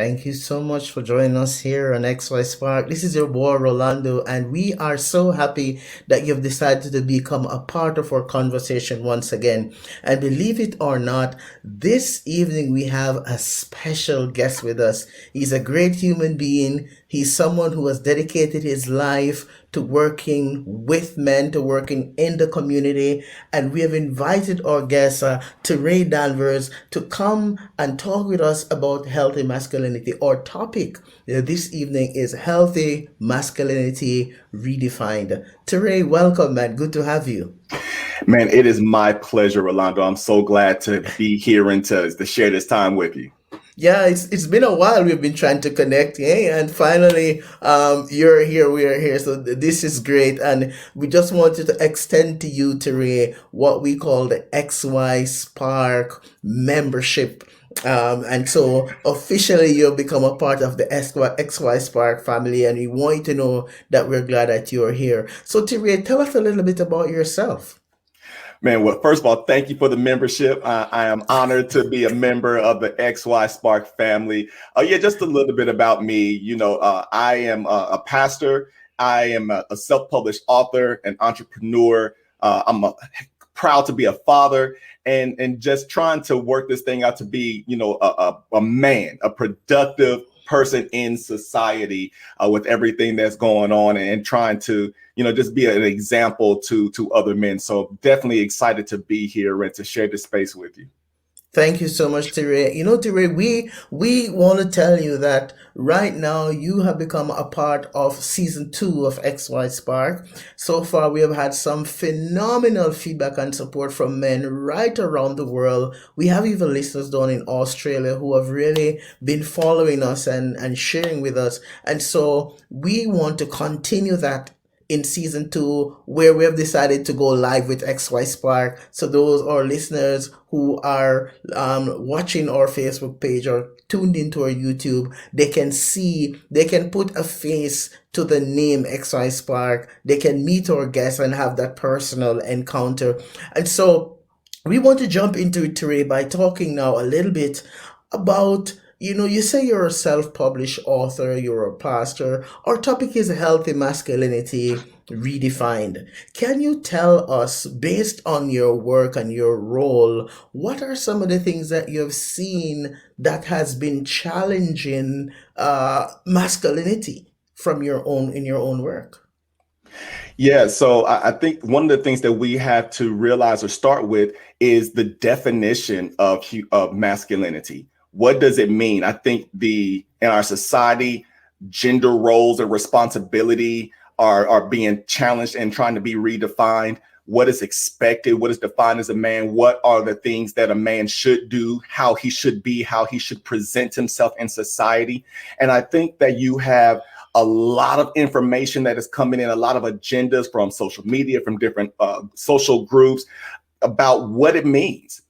Thank you so much for joining us here on XY Spark. This is your boy Rolando, and we are so happy that you've decided to become a part of our conversation once again. And believe it or not, this evening we have a special guest with us. He's a great human being. He's someone who has dedicated his life to working with men, to working in the community. And we have invited our guest, Tarray Deavers, to come and talk with us about healthy masculinity. Our topic this evening is healthy masculinity redefined. Tarray, welcome, man. Good to have you. Man, it is my pleasure, Rolando. I'm so glad to be here and to share this time with you. Yeah, it's been a while. We've been trying to connect, hey, and finally, you're here. We are here. So this is great, and we just wanted to extend to you, Terry, what we call the XY Spark membership. And so officially, you've become a part of the XY Spark family, and we want you to know that we're glad that you're here. So, Terry, tell us a little bit about yourself. Man, well, first of all, thank you for the membership. I am honored to be a member of the XY Spark family. Yeah, just a little bit about me. I am a pastor. I am a self-published author, an entrepreneur. Proud to be a father and just trying to work this thing out to be, a man, a productive person in society with everything that's going on and trying to just be an example to other men. So definitely excited to be here and to share this space with you. Thank you so much, Tere. Tere, we want to tell you that right now you have become a part of season 2 of XY Spark. So far, we have had some phenomenal feedback and support from men right around the world. We have even listeners down in Australia who have really been following us and sharing with us. And so we want to continue that in season 2, where we have decided to go live with XY Spark. So those are listeners who are watching our Facebook page or tuned into our YouTube, they can put a face to the name XY Spark. They can meet our guests and have that personal encounter. And so we want to jump into it today by talking now a little bit about, you say you're a self-published author, you're a pastor. Our topic is healthy masculinity redefined. Can you tell us, based on your work and your role, what are some of the things that you've seen that has been challenging masculinity in your own work? Yeah, so I think one of the things that we have to realize or start with is the definition of masculinity. What does it mean? I think in our society, gender roles and responsibility are being challenged and trying to be redefined. What is expected? What is defined as a man? What are the things that a man should do? How he should be? How he should present himself in society? And I think that you have a lot of information that is coming in, a lot of agendas from social media, from different social groups about what it means,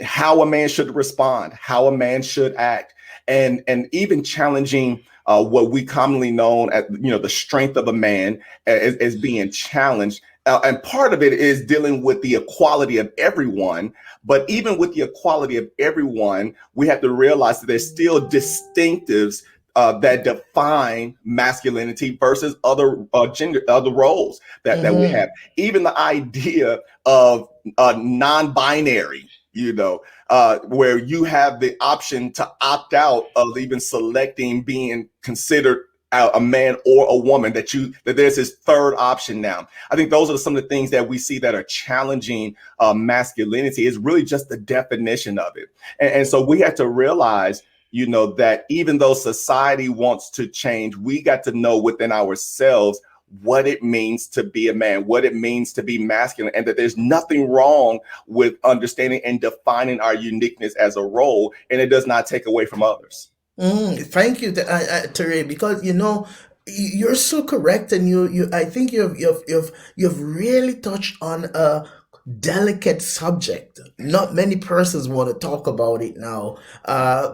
how a man should respond, how a man should act, and even challenging what we commonly known as, the strength of a man as being challenged. And part of it is dealing with the equality of everyone. But even with the equality of everyone, we have to realize that there's still distinctives that define masculinity versus other other roles that we have. Even the idea of non-binary, where you have the option to opt out of even selecting being considered a man or a woman, that there's this third option now. I think those are some of the things that we see that are challenging masculinity. Is really just the definition of it. And so we have to realize, that even though society wants to change, we got to know within ourselves what it means to be a man, what it means to be masculine, and that there's nothing wrong with understanding and defining our uniqueness as a role, and it does not take away from others. Thank you, Terry, because you're so correct, and I think you've really touched on a delicate subject. Not many persons want to talk about it now,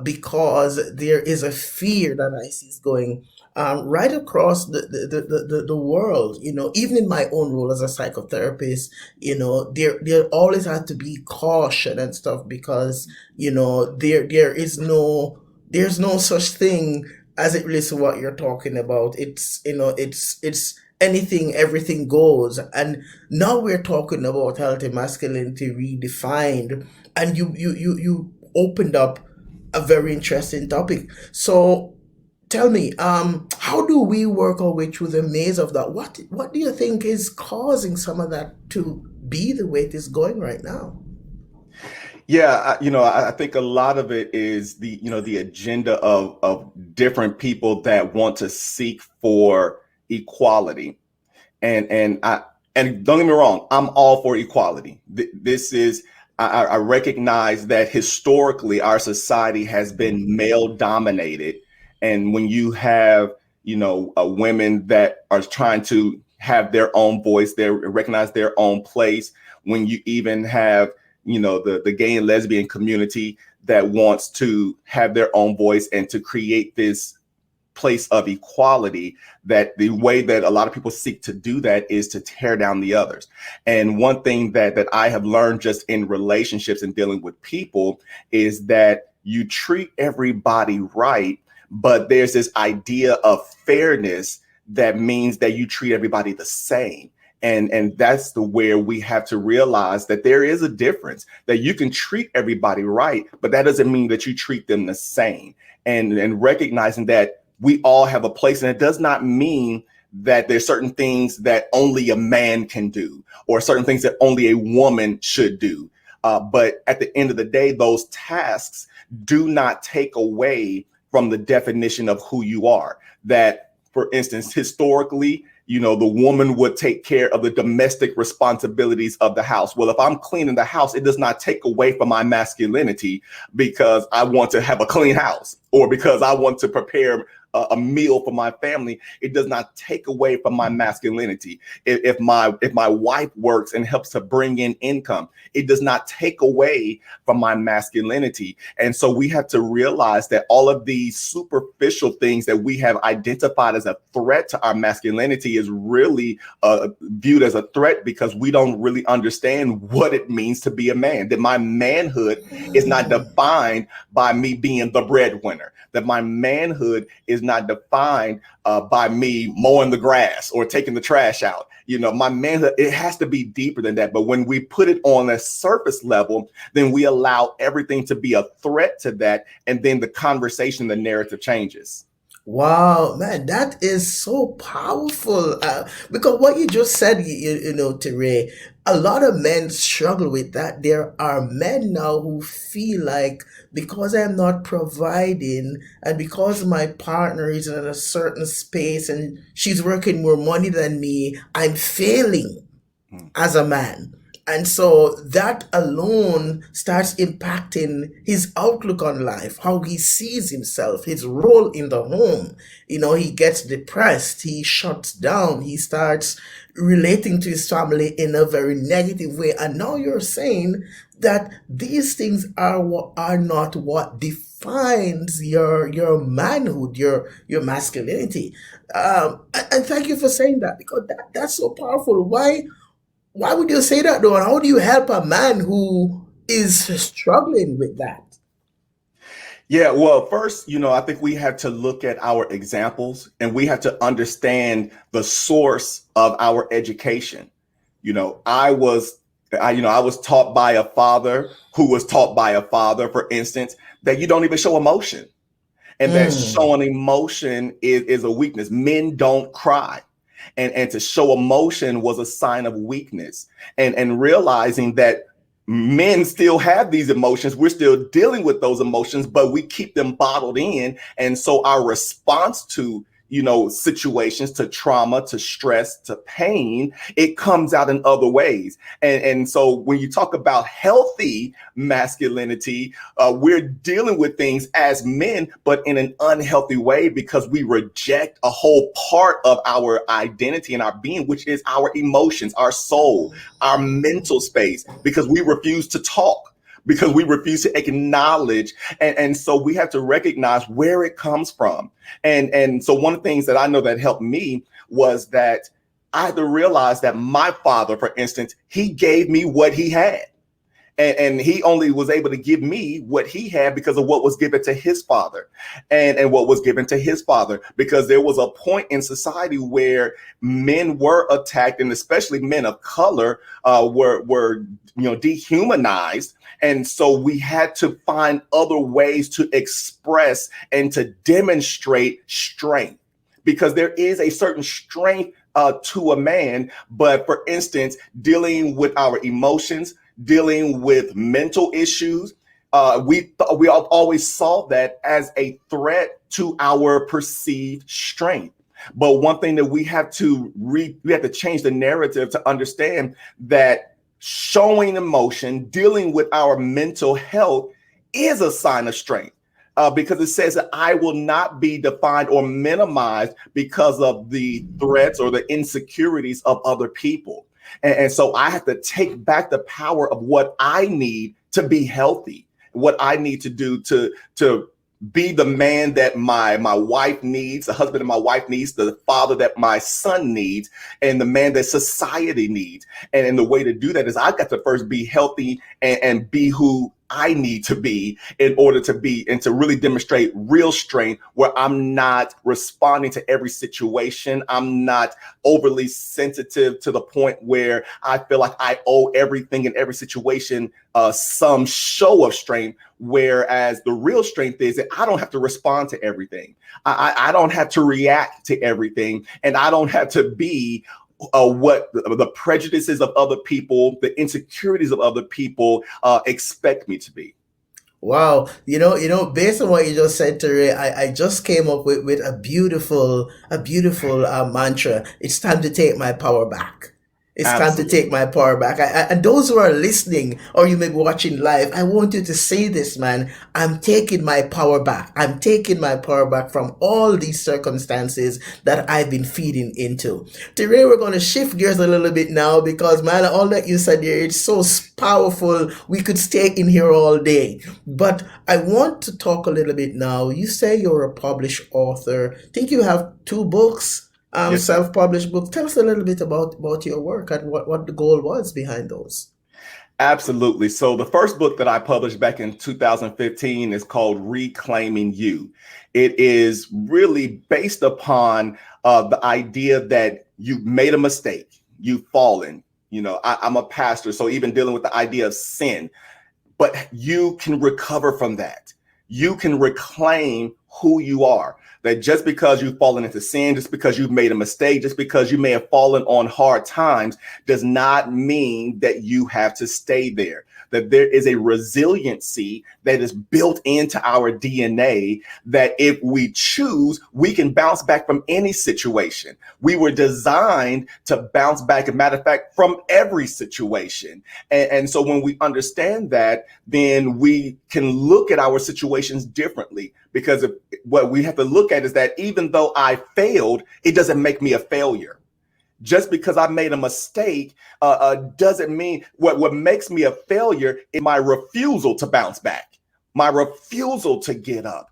because there is a fear that I see is going right across the world. Even in my own role as a psychotherapist, there always has to be caution and stuff, because there is no There's no such thing as it relates to what you're talking about. It's, it's anything, everything goes. And now we're talking about healthy masculinity redefined, and you opened up a very interesting topic. So tell me, how do we work our way through the maze of that? What do you think is causing some of that to be the way it is going right now? Yeah, I think a lot of it is the agenda of different people that want to seek for equality. And don't get me wrong, I'm all for equality. This is I recognize that historically our society has been male dominated, and when you have women that are trying to have their own voice, they recognize their own place. When you even have the gay and lesbian community that wants to have their own voice and to create this place of equality, that the way that a lot of people seek to do that is to tear down the others. And one thing that I have learned just in relationships and dealing with people is that you treat everybody right, but there's this idea of fairness that means that you treat everybody the same. And that's where we have to realize that there is a difference, that you can treat everybody right, but that doesn't mean that you treat them the same. And recognizing that we all have a place, and it does not mean that there's certain things that only a man can do or certain things that only a woman should do. But at the end of the day, those tasks do not take away from the definition of who you are. That, for instance, historically, the woman would take care of the domestic responsibilities of the house. Well, if I'm cleaning the house, it does not take away from my masculinity because I want to have a clean house or because I want to prepare a meal for my family. It does not take away from my masculinity. If my wife works and helps to bring in income, it does not take away from my masculinity. And so we have to realize that all of these superficial things that we have identified as a threat to our masculinity is really viewed as a threat because we don't really understand what it means to be a man. That my manhood is not defined by me being the breadwinner. That my manhood is not defined by me mowing the grass or taking the trash out. My manhood, it has to be deeper than that. But when we put it on a surface level, then we allow everything to be a threat to that. And then the conversation, the narrative changes. Wow, man, that is so powerful. Because what you just said, Teray, a lot of men struggle with that. There are men now who feel like because I'm not providing and because my partner is in a certain space and she's working more money than me, I'm failing Mm. as a man. And so that alone starts impacting his outlook on life, how he sees himself, his role in the home. He gets depressed, he shuts down, he starts relating to his family in a very negative way. And now you're saying that these things are not what defines your manhood, your masculinity. And thank you for saying that because that's so powerful. Why would you say that though? And how do you help a man who is struggling with that? Yeah, well, first, I think we have to look at our examples and we have to understand the source of our education. I was taught by a father who was taught by a father, for instance, that you don't even show emotion and that Mm. showing emotion is a weakness. Men don't cry. And to show emotion was a sign of weakness. And realizing that men still have these emotions, we're still dealing with those emotions, but we keep them bottled in. And so our response to situations, to trauma, to stress, to pain, it comes out in other ways. And so when you talk about healthy masculinity, we're dealing with things as men, but in an unhealthy way because we reject a whole part of our identity and our being, which is our emotions, our soul, our mental space, because we refuse to talk, because we refuse to acknowledge. And so we have to recognize where it comes from. And so one of the things that I know that helped me was that I had to realize that my father, for instance, he gave me what he had. And he only was able to give me what he had because of what was given to his father, and what was given to his father, because there was a point in society where men were attacked, and especially men of color were dehumanized. And so we had to find other ways to express and to demonstrate strength, because there is a certain strength to a man. But for instance, dealing with our emotions, dealing with mental issues, we always saw that as a threat to our perceived strength. But one thing that we have to change the narrative to understand that showing emotion, dealing with our mental health is a sign of strength. Because it says that I will not be defined or minimized because of the threats or the insecurities of other people. And so I have to take back the power of what I need to be healthy, what I need to do to be the man that my wife needs, the husband that my wife needs, the father that my son needs, and the man that society needs. And the way to do that is I've got to first be healthy and be who I need to be in order to be and to really demonstrate real strength, where I'm not responding to every situation. I'm not overly sensitive to the point where I feel like I owe everything in every situation some show of strength. Whereas the real strength is that I don't have to respond to everything. I don't have to react to everything. And I don't have to be what the prejudices of other people, the insecurities of other people expect me to be. Wow, based on what you just said, Tarray, I just came up with a beautiful mantra. It's time to take my power back. It's time to take Absolutely. my power back. And those who are listening, or you may be watching live, I want you to say this, man. I'm taking my power back. I'm taking my power back from all these circumstances that I've been feeding into. Today, we're going to shift gears a little bit now because, man, all that you said here, it's so powerful. We could stay in here all day. But I want to talk a little bit now. You say you're a published author. I think you have two books, Yes, sir. self-published book. Tell us a little bit about your work and what the goal was behind those. Absolutely. So the first book that I published back in 2015 is called Reclaiming You. It is really based upon the idea that you made a mistake, you've fallen. I'm a pastor, so even dealing with the idea of sin, but you can recover from that. You can reclaim who you are. That just because you've fallen into sin, just because you've made a mistake, just because you may have fallen on hard times, does not mean that you have to stay there. That there is a resiliency that is built into our DNA, that if we choose, we can bounce back from any situation. We were designed to bounce back, as a matter of fact, from every situation. And so when we understand that, then we can look at our situations differently, because what we have to look at is that even though I failed, it doesn't make me a failure. Just because I made a mistake doesn't mean what makes me a failure is my refusal to bounce back, my refusal to get up.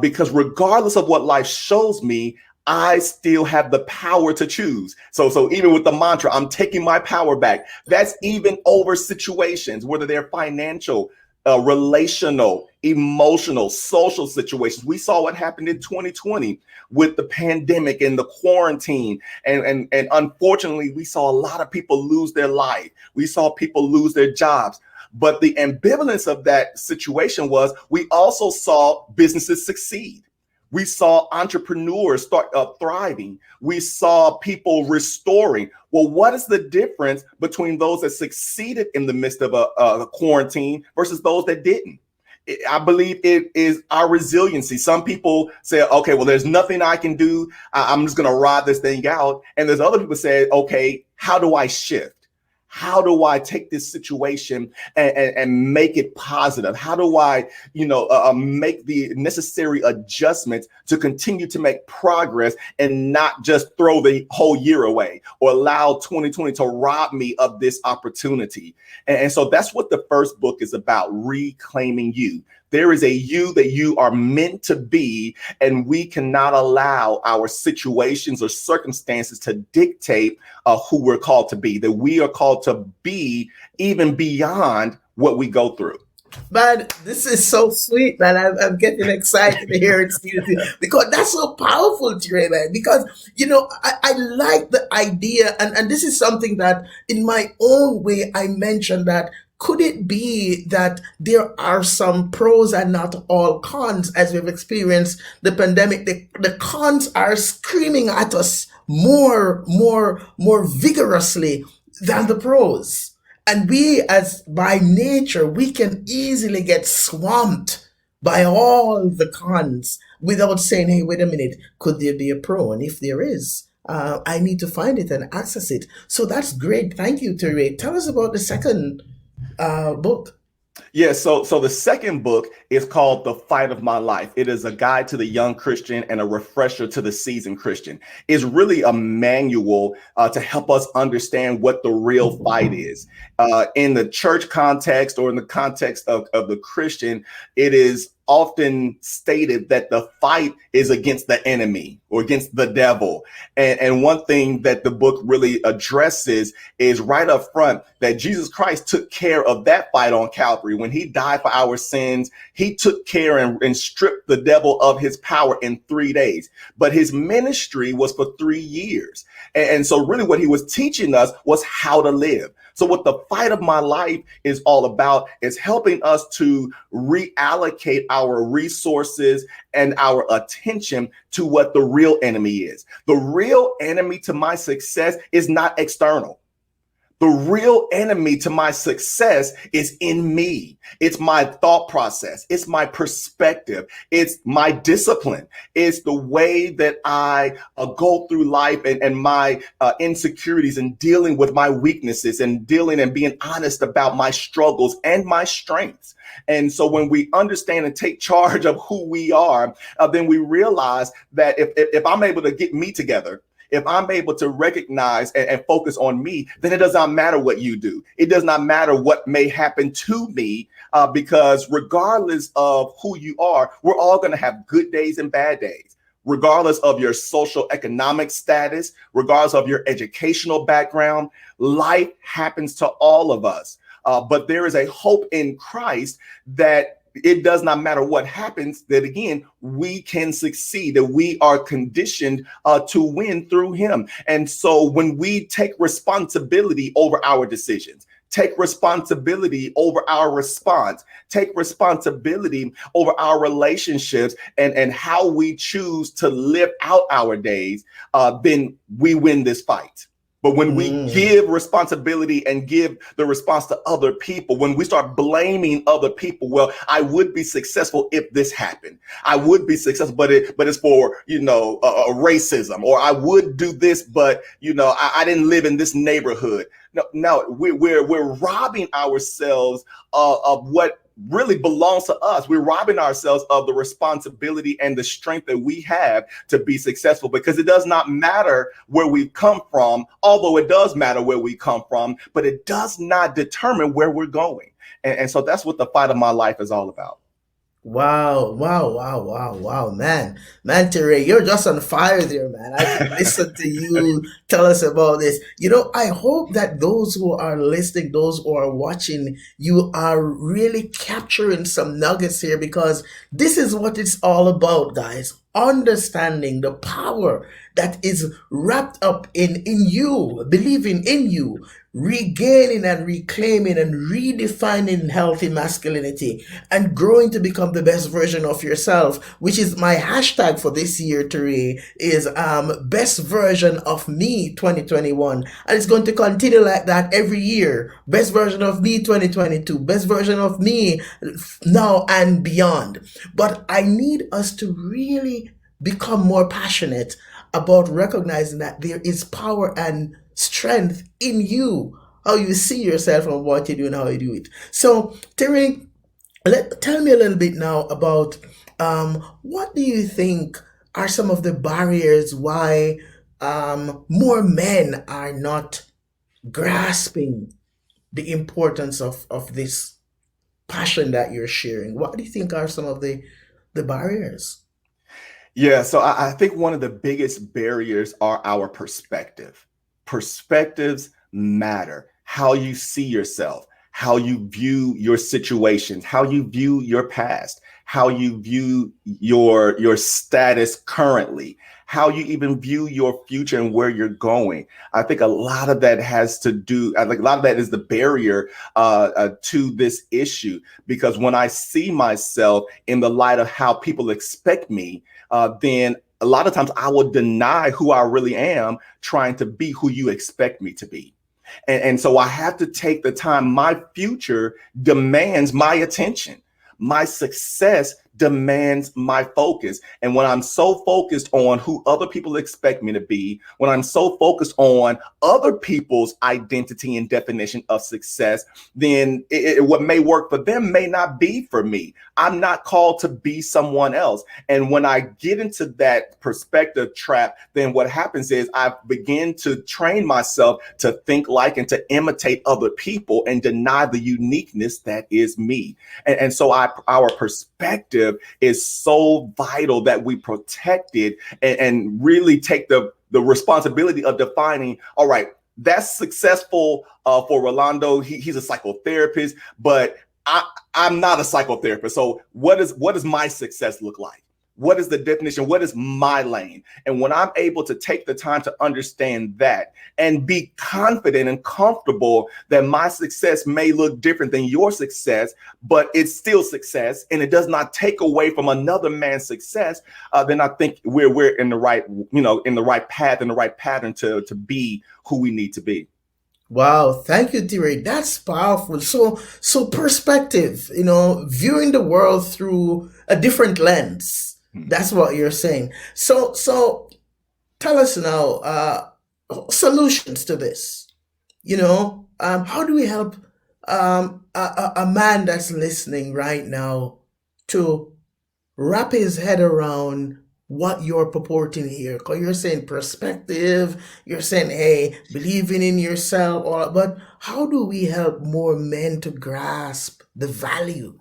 Because regardless of what life shows me, I still have the power to choose. So even with the mantra, I'm taking my power back. That's even over situations, whether they're financial, relational, emotional, social situations. We saw what happened in 2020 with the pandemic and the quarantine. And unfortunately, we saw a lot of people lose their life. We saw people lose their jobs. But the ambivalence of that situation was we also saw businesses succeed. We saw entrepreneurs start thriving. We saw people restoring. Well, what is the difference between those that succeeded in the midst of a quarantine versus those that didn't? I believe it is our resiliency. Some people say, okay, well, there's nothing I can do. I'm just going to ride this thing out. And there's other people say, okay, how do I shift? How do I take this situation and make it positive? How do I, make the necessary adjustments to continue to make progress and not just throw the whole year away or allow 2020 to rob me of this opportunity? And so that's what the first book is about, reclaiming you. There is a you that you are meant to be, and we cannot allow our situations or circumstances to dictate who we're called to be, that we are called to be even beyond what we go through. Man, this is so sweet, man. I'm getting excited to hear it, Steve, because that's so powerful, Trey, man. Because, I like the idea, and this is something that in my own way I mentioned that could it be that there are some pros and not all cons as we've experienced the pandemic? The cons are screaming at us more vigorously than the pros. And we, as by nature, we can easily get swamped by all the cons without saying, hey, wait a minute, could there be a pro? And if there is, I need to find it and access it. So that's great. Thank you, Tarray. Tell us about the second book. Yeah, so the second book is called The Fight of My Life. It is a guide to the young Christian and a refresher to the seasoned Christian. It's really a manual to help us understand what the real fight is. In the church context or in the context of the Christian, it is often stated that the fight is against the enemy or against the devil. And one thing that the book really addresses is right up front that Jesus Christ took care of that fight on Calvary. When he died for our sins, he took care and stripped the devil of his power in 3 days. But his ministry was for 3 years. And so really what he was teaching us was how to live. So what the fight of my life is all about is helping us to reallocate our resources and our attention to what the real enemy is. The real enemy to my success is not external. The real enemy to my success is in me. It's my thought process. It's my perspective. It's my discipline. It's the way that I go through life and my insecurities and dealing with my weaknesses and dealing and being honest about my struggles and my strengths. And so when we understand and take charge of who we are, then we realize that if I'm able to get me together, if I'm able to recognize and focus on me, then it does not matter what you do. It does not matter what may happen to me, because regardless of who you are, we're all going to have good days and bad days. Regardless of your social economic status, regardless of your educational background, life happens to all of us. But there is a hope in Christ that it does not matter what happens, that again, we can succeed, that we are conditioned to win through him. And so when we take responsibility over our decisions, take responsibility over our response, take responsibility over our relationships and how we choose to live out our days, then we win this fight. But when we give responsibility and give the response to other people, when we start blaming other people, well, I would be successful if this happened. I would be successful, but it's for, racism, or I would do this, but, I didn't live in this neighborhood. No, we're robbing ourselves of what really belongs to us. We're robbing ourselves of the responsibility and the strength that we have to be successful, because it does not matter where we've come from, although it does matter where we come from, but it does not determine where we're going. And so that's what the fight of my life is all about. Wow, man. Man, Tarray, you're just on fire there, man. I can listen to you tell us about this. I hope that those who are listening, those who are watching, you are really capturing some nuggets here, because this is what it's all about, guys. Understanding the power that is wrapped up in you, believing in you, regaining and reclaiming and redefining healthy masculinity, and growing to become the best version of yourself, which is my hashtag for this year, Tarray, is best version of me 2021. And it's going to continue like that every year. Best version of me 2022, best version of me now and beyond. But I need us to really become more passionate about recognizing that there is power and strength in you, how you see yourself and what you do and how you do it. So, Tarray, tell me a little bit now about what do you think are some of the barriers why more men are not grasping the importance of this passion that you're sharing? What do you think are some of the barriers? Yeah, so I think one of the biggest barriers are our perspective. Perspectives matter. How you see yourself, how you view your situations, how you view your past, how you view your status currently, how you even view your future and where you're going. I think a lot of that has to do, I think a lot of that is the barrier to this issue, because when I see myself in the light of how people expect me, then a lot of times I will deny who I really am, trying to be who you expect me to be. And so I have to take the time. My future demands my attention. My success demands my focus. And when I'm so focused on who other people expect me to be, when I'm so focused on other people's identity and definition of success, then what may work for them may not be for me. I'm not called to be someone else. And when I get into that perspective trap, then what happens is I begin to train myself to think like and to imitate other people and deny the uniqueness that is me. And so our perspective is so vital that we protect it and really take the responsibility of defining, all right, that's successful for Rolando. He's a psychotherapist, but I'm not a psychotherapist. So what does my success look like? What is the definition? What is my lane? And when I'm able to take the time to understand that and be confident and comfortable that my success may look different than your success, but it's still success and it does not take away from another man's success, then I think we're in the right, in the right path, in the right pattern to be who we need to be. Wow, thank you, Tarray. That's powerful. So perspective, viewing the world through a different lens. Hmm. That's what you're saying. So tell us now, solutions to this. How do we help a man that's listening right now to wrap his head around what you're purporting here? Because you're saying perspective, you're saying, hey, believing in yourself, but how do we help more men to grasp the value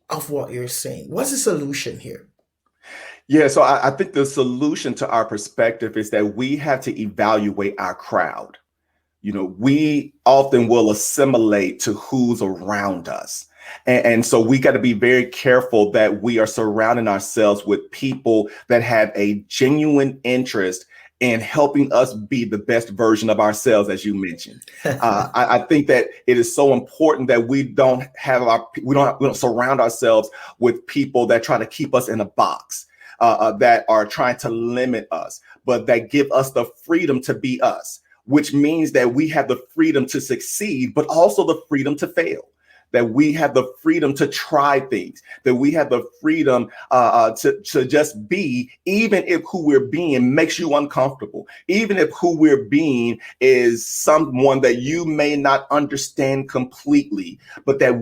of what you're saying? What's the solution here? Yeah, so I think the solution to our perspective is that we have to evaluate our crowd. We often will assimilate to who's around us. And so we got to be very careful that we are surrounding ourselves with people that have a genuine interest in helping us be the best version of ourselves, as you mentioned. I think that it is so important that we don't surround ourselves with people that try to keep us in a box, that are trying to limit us, but that give us the freedom to be us, which means that we have the freedom to succeed, but also the freedom to fail. That we have the freedom to try things, that we have the freedom to just be, even if who we're being makes you uncomfortable, even if who we're being is someone that you may not understand completely, but that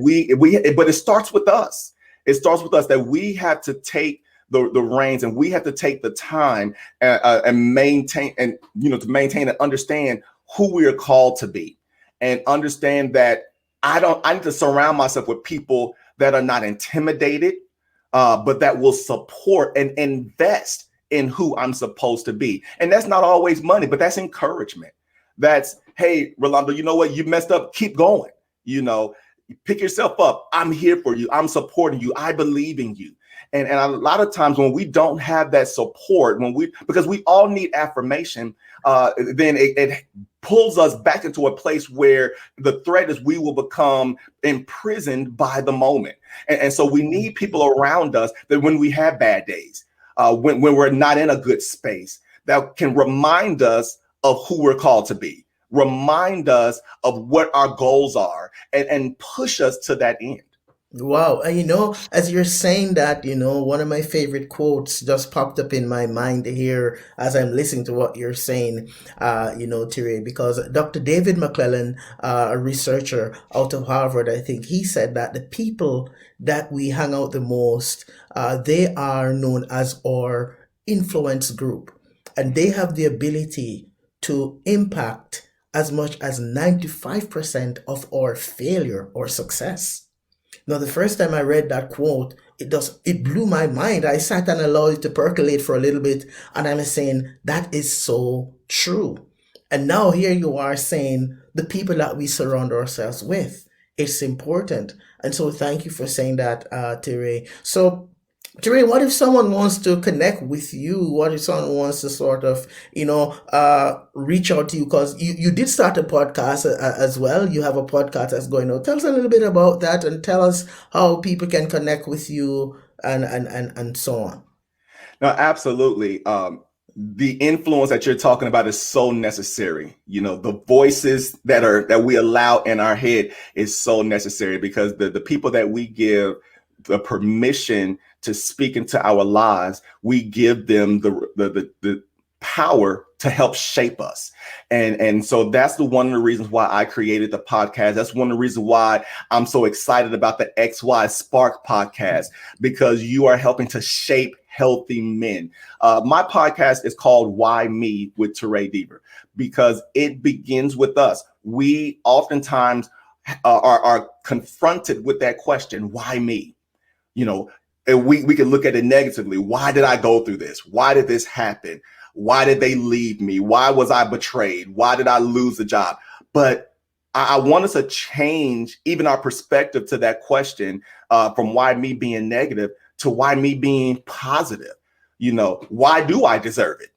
but it starts with us. It starts with us, that we have to take the reins, and we have to take the time and maintain, and to maintain and understand who we are called to be, and understand that I need to surround myself with people that are not intimidated, but that will support and invest in who I'm supposed to be. And that's not always money, but that's encouragement. That's, hey, Rolando, you know what? You messed up. Keep going. Pick yourself up. I'm here for you. I'm supporting you. I believe in you. And a lot of times when we don't have that support, because we all need affirmation, then it pulls us back into a place where the threat is we will become imprisoned by the moment. And so we need people around us that when we have bad days, when we're not in a good space, that can remind us of who we're called to be, remind us of what our goals are, and push us to that end. Wow. And as you're saying that, one of my favorite quotes just popped up in my mind here as I'm listening to what you're saying, Thierry, because Dr. David McClellan, a researcher out of Harvard, I think he said that the people that we hang out the most, they are known as our influence group, and they have the ability to impact as much as 95% of our failure or success. Now, the first time I read that quote, it blew my mind. I sat and allowed it to percolate for a little bit, and I'm saying that is so true. And now here you are saying the people that we surround ourselves with. It's important. And so thank you for saying that, Terry. So, Terry, what if someone wants to connect with you? What if someone wants to sort of, reach out to you? Because you did start a podcast as well. You have a podcast that's going on. Tell us a little bit about that and tell us how people can connect with you and so on. No, absolutely. The influence that you're talking about is so necessary. The voices that we allow in our head is so necessary, because the people that we give the permission to speak into our lives, we give them the power to help shape us. And so that's one of the reasons why I created the podcast. That's one of the reasons why I'm so excited about the XY Spark podcast, because you are helping to shape healthy men. My podcast is called Why Me with Tarray Deaver, because it begins with us. We oftentimes are confronted with that question, why me? And we can look at it negatively. Why did I go through this? Why did this happen? Why did they leave me? Why was I betrayed? Why did I lose the job? But I want us to change even our perspective to that question, from why me being negative to why me being positive. Why do I deserve it?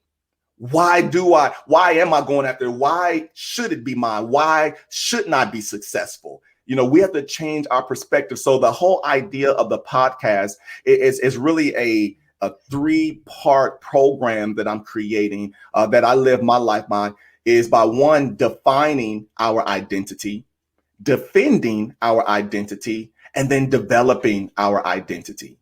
Why am I going after it? Why should it be mine? Why shouldn't I be successful? We have to change our perspective. So the whole idea of the podcast is really a 3-part program that I'm creating, that I live my life by, is by one, defining our identity, defending our identity, and then developing our identity.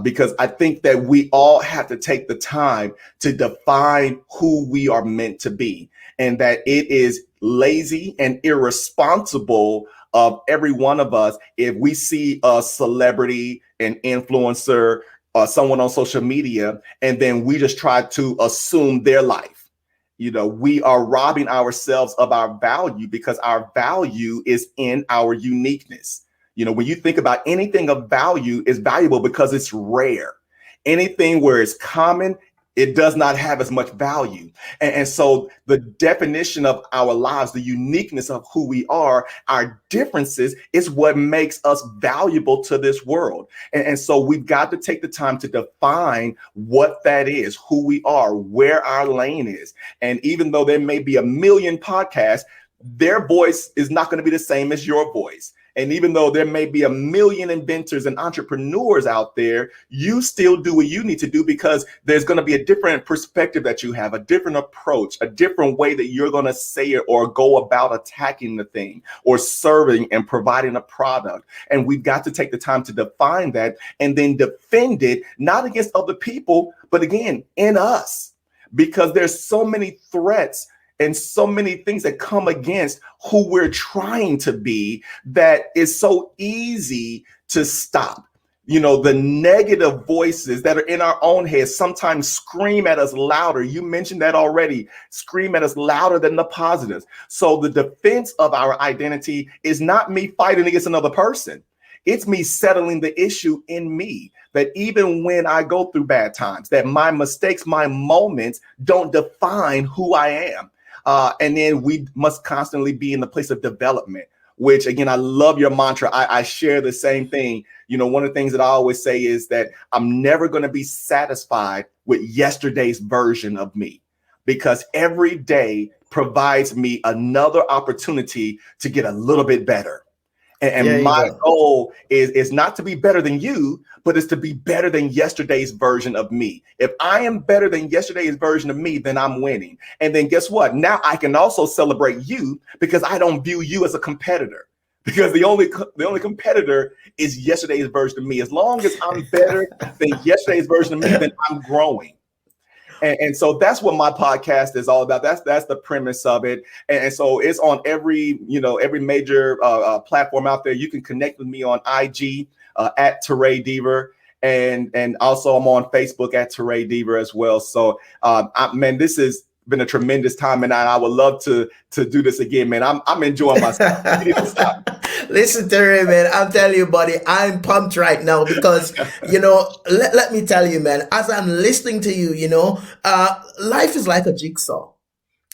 Because I think that we all have to take the time to define who we are meant to be, and that it is lazy and irresponsible of every one of us if we see a celebrity, an influencer, someone on social media, and then we just try to assume their life. We are robbing ourselves of our value, because our value is in our uniqueness. When you think about anything of value, is valuable because it's rare. Anything where it's common, it does not have as much value. And so the definition of our lives, the uniqueness of who we are, our differences, is what makes us valuable to this world. And so we've got to take the time to define what that is, who we are, where our lane is. And even though there may be a million podcasts, their voice is not going to be the same as your voice. And even though there may be a million inventors and entrepreneurs out there, you still do what you need to do, because there's going to be a different perspective that you have, a different approach, a different way that you're going to say it or go about attacking the thing or serving and providing a product. And we've got to take the time to define that and then defend it, not against other people, but again, in us, because there's so many threats and so many things that come against who we're trying to be, that is so easy to stop. The negative voices that are in our own heads sometimes scream at us louder. You mentioned that already. Scream at us louder than the positives. So the defense of our identity is not me fighting against another person. It's me settling the issue in me, that even when I go through bad times, that my mistakes, my moments don't define who I am. And then we must constantly be in the place of development, which, again, I love your mantra. I share the same thing. One of the things that I always say is that I'm never going to be satisfied with yesterday's version of me, because every day provides me another opportunity to get a little bit better. And my goal is not to be better than you, but it's to be better than yesterday's version of me. If I am better than yesterday's version of me, then I'm winning. And then guess what? Now I can also celebrate you, because I don't view you as a competitor, because the only competitor is yesterday's version of me. As long as I'm better than yesterday's version of me, then I'm growing. And so that's what my podcast is all about. That's the premise of it. And so it's on every major platform out there. You can connect with me on IG at Tarray Deaver. And also I'm on Facebook at Tarray Deaver as well. So man, this has been a tremendous time, and I would love to do this again, man. I'm enjoying myself. Listen, Terry, man, I'm telling you, buddy, I'm pumped right now because, let me tell you, man, as I'm listening to you, life is like a jigsaw,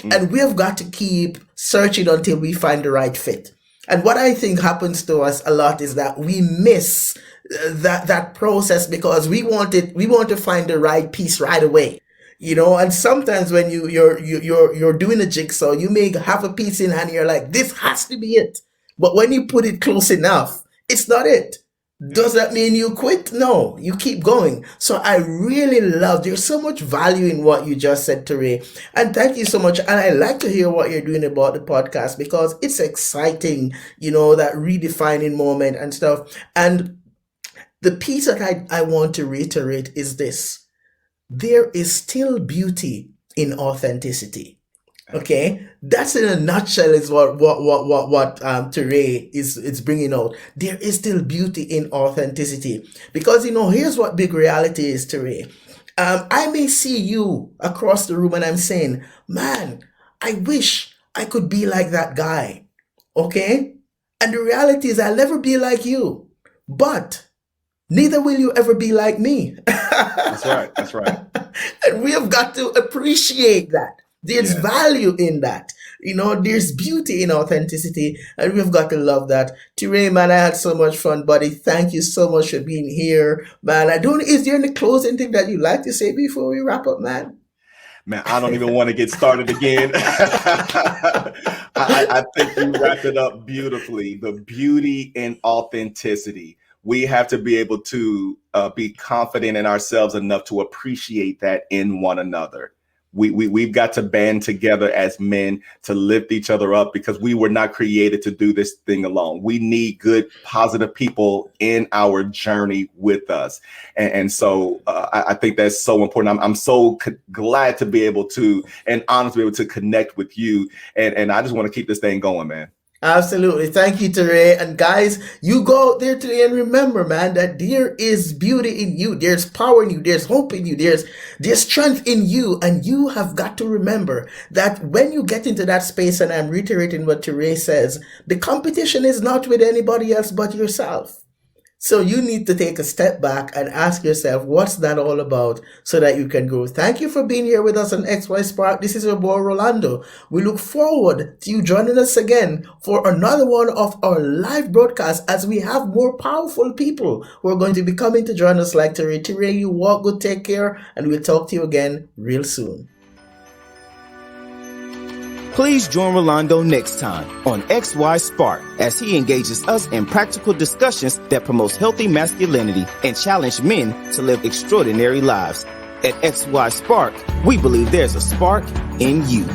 and we have got to keep searching until we find the right fit. And what I think happens to us a lot is that we miss that process because we want to find the right piece right away. And sometimes when you're doing a jigsaw, you may have a piece in hand and you're like, this has to be it. But when you put it close enough, it's not it. Does that mean you quit? No, you keep going. So I really love, there's so much value in what you just said, Tarray. And thank you so much. And I like to hear what you're doing about the podcast because it's exciting, that redefining moment and stuff. And the piece that I want to reiterate is this. There is still beauty in authenticity. Okay, that's in a nutshell is what Tarray is bringing out. There is still beauty in authenticity because here's what big reality is, Tarray. I may see you across the room and I'm saying, man, I wish I could be like that guy. Okay, and the reality is I'll never be like you, but neither will you ever be like me. That's right. That's right. And we have got to appreciate that. There's value in that. There's beauty in authenticity, and we've got to love that. Tarray, man, I had so much fun, buddy. Thank you so much for being here, man. Is there any closing thing that you'd like to say before we wrap up, man? Man, I don't even want to get started again. I think you wrapped it up beautifully. The beauty in authenticity. We have to be able to be confident in ourselves enough to appreciate that in one another. We've got to band together as men to lift each other up because we were not created to do this thing alone. We need good, positive people in our journey with us. And so I think that's so important. I'm so glad to be able to and honored to be able to connect with you. And I just want to keep this thing going, man. Absolutely. Thank you, Tarray. And guys, you go out there today and remember, man, that there is beauty in you. There's power in you. There's hope in you. There's strength in you. And you have got to remember that when you get into that space, and I'm reiterating what Tarray says, the competition is not with anybody else but yourself. So you need to take a step back and ask yourself, what's that all about so that you can grow? Thank you for being here with us on XY Spark. This is your boy, Rolando. We look forward to you joining us again for another one of our live broadcasts as we have more powerful people who are going to be coming to join us like Tarray. Tarray, you walk good, take care, and we'll talk to you again real soon. Please join Rolando next time on XY Spark as he engages us in practical discussions that promotes healthy masculinity and challenge men to live extraordinary lives. At XY Spark, we believe there's a spark in you.